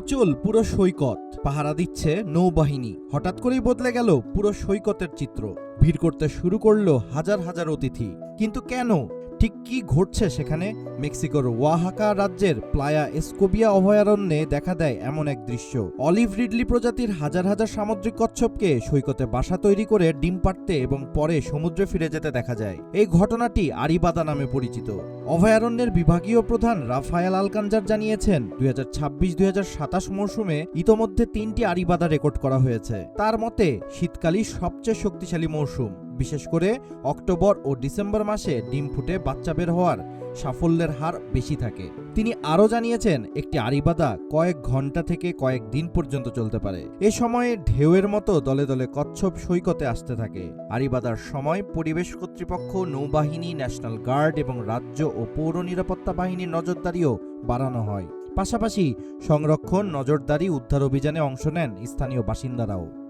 অচল পুরো সৈকত, পাহারা দিচ্ছে নৌবাহিনী। হঠাৎ করেই বদলে গেল পুরো সৈকতের চিত্র। ভিড় করতে শুরু করলো হাজার হাজার অতিথি। কিন্তু কেন? ঠিক কি ঘটছে সেখানে? মেক্সিকোর ওয়াহাকা রাজ্যের প্লায়া এসকোবিয়া অভয়ারণ্যে দেখা দেয় এমন এক দৃশ্য। অলিভ রিডলি প্রজাতির হাজার হাজার সামুদ্রিক কচ্ছপকে সৈকতে বাসা তৈরি করে ডিম পাড়তে এবং পরে সমুদ্রে ফিরে যেতে দেখা যায়। এই ঘটনাটি আরিবাদা নামে পরিচিত। অভয়ারণ্যের বিভাগীয় প্রধান রাফায়েল আলকানজার জানিয়েছেন, 2026-2027 মৌসুমে ইতোমধ্যে 3টি আরিবাদা রেকর্ড করা হয়েছে। তার মতে শীতকালই সবচেয়ে শক্তিশালী মৌসুম। বিশেষ করে অক্টোবর ও ডিসেম্বর মাসে ডিম ফুটে বাচ্চা বের হওয়ার সাফল্যের হার বেশি থাকে। তিনি আরও জানিয়েছেন, একটি আরিবাদা কয়েক ঘন্টা থেকে কয়েক দিন পর্যন্ত চলতে পারে। এ সময়ে ঢেউয়ের মতো দলে দলে কচ্ছপ সৈকতে আসতে থাকে। আরিবাদার সময় পরিবেশ কর্তৃপক্ষ, নৌবাহিনী, ন্যাশনাল গার্ড এবং রাজ্য ও পৌর নিরাপত্তা বাহিনীর নজরদারিও বাড়ানো হয়। পাশাপাশি সংরক্ষণ, নজরদারি, উদ্ধার অভিযানে অংশ নেন স্থানীয় বাসিন্দারাও।